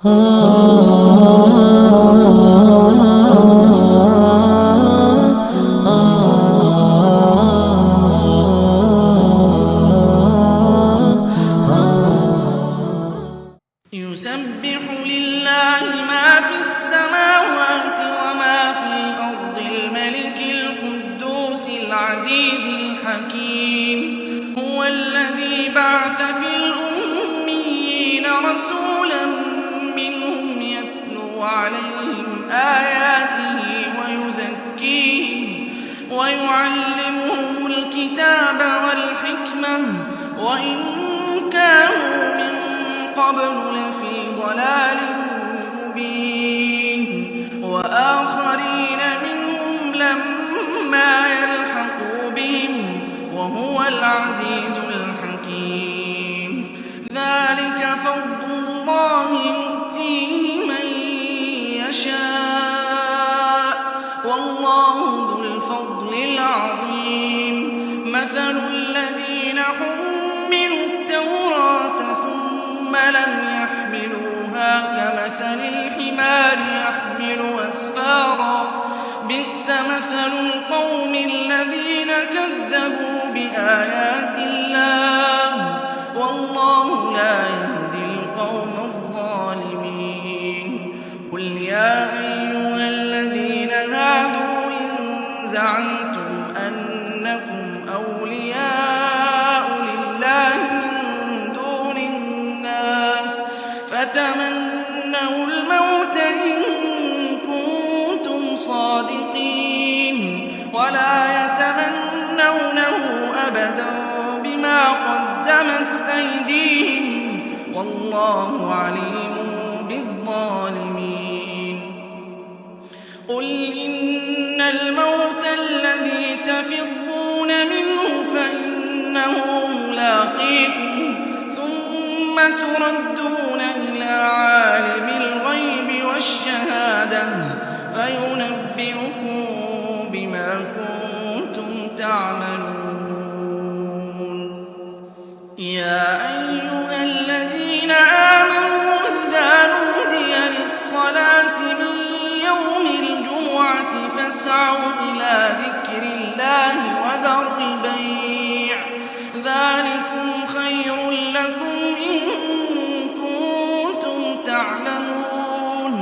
يُسَبِّحُ لِلَّهِ مَا فِي السَّمَاوَاتِ وَمَا فِي الْأَرْضِ الْمَلِكِ الْقُدُّوسِ الْعَزِيزِ الْحَكِيمِ هُوَ الَّذِي بَعَثَ فِي الْأُمِّيِّينَ رَسُولًا مِّنْهُمْ يَتْلُو عَلَيْهِمْ آيَاتِهِ وَيُزَكِّيهِمْ وَيُعَلِّمُهُمُ الْكِتَابَ وَالْحِكْمَةَ وَإِن كَانُوا مِن قَبْلُ لَفِي ضَلَالٍ مُّبِينٍ وَآخَرِينَ مِنْهُمْ لَمَّا يَلْحَقُوا بِهِمْ وَهُوَ الْعَزِيزُ الْحَكِيمُ ذَٰلِكَ فَضْلُ اللَّهِ يُؤْتِيهِ مَن يَشَاءُ وَاللَّهُ ذُو الْفَضْلِ الْعَظِيمِ مَثَلُ الَّذِينَ حُمِّلُوا التَّوْرَاةَ ثُمَّ لَمْ يَحْمِلُوهَا كَمَثَلِ الْحِمَارِ يَحْمِلُ أَسْفَارًا ۚ بِئْسَ مَثَلُ الْقَوْمِ الَّذِينَ كَذَّبُوا بِآيَاتِ اللَّهِ ۚ وَاللَّهُ لَا يَهْدِي الْقَوْمَ الظَّالِمِينَ قُلْ يَا أَيُّهَا الَّذِينَ هَادُوا إِن زَعَمْتُمْ أَنَّكُمْ أَوْلِيَاءُ لِلَّهِ مِن دُونِ النَّاسِ فَتَمَنَّوُا الْمَوْتَ إِن كُنتُمْ صَادِقِينَ وَلَا يَتَمَنَّوْنَهُ أَبَدًا بِمَا قَدَّمَتْ أَيْدِيهِمْ ۚ وَاللَّهُ عَلِيمٌ بِالظَّالِمِينَ قُلْ إِنَّ الْمَوْتَ الَّذِي تَفِرُّونَ مِنْهُ فَإِنَّهُ مُلَاقِيكُمْ ثُمَّ تُرَدُّونَ إِلَىٰ عَالِمِ الْغَيْبِ وَالشَّهَادَةِ فَيُنَبِّئُكُم بِمَا كُنتُمْ تَعْمَلُونَ يَا أَيُّهَا الَّذِينَ آمَنُوا إِذَا نُودِيَ لِلصَّلَاةِ مِن يَوْمِ الْجُمُعَةِ فَاسْعَوْا إِلَىٰ ذِكْرِ اللَّهِ وَذَرُوا الْبَيْعَ ۚ ذَٰلِكُمْ خَيْرٌ لَّكُمْ إِن كُنتُمْ تَعْلَمُونَ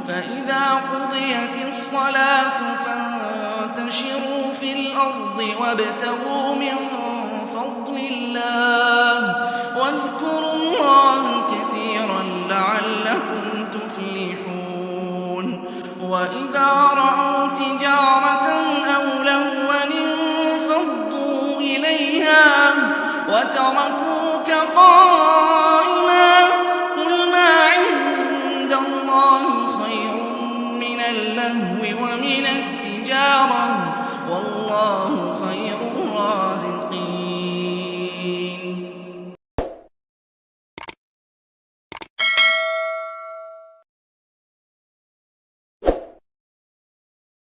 فَإِذَا قُضِيَتِ الصَّلَاةُ فَانتَشِرُوا فِي الْأَرْضِ وَابْتَغُوا مِن فَضْلِ اللَّهِ وَاذْكُرُوا اللَّهَ كَثِيرًا لَّعَلَّكُمْ تُفْلِحُونَ وَإِذَا رَأَوْا تِجَارَةً أَوْ لَهْوًا انفَضُّوا إِلَيْهَا وَتَرَكُوكَ قَائِمًا ۚ قُلْ مَا عِندَ اللَّهِ خَيْرٌ مِّنَ اللَّهْوِ وَمِنَ التِّجَارَةِ ۚ وَاللَّهُ خَيْرُ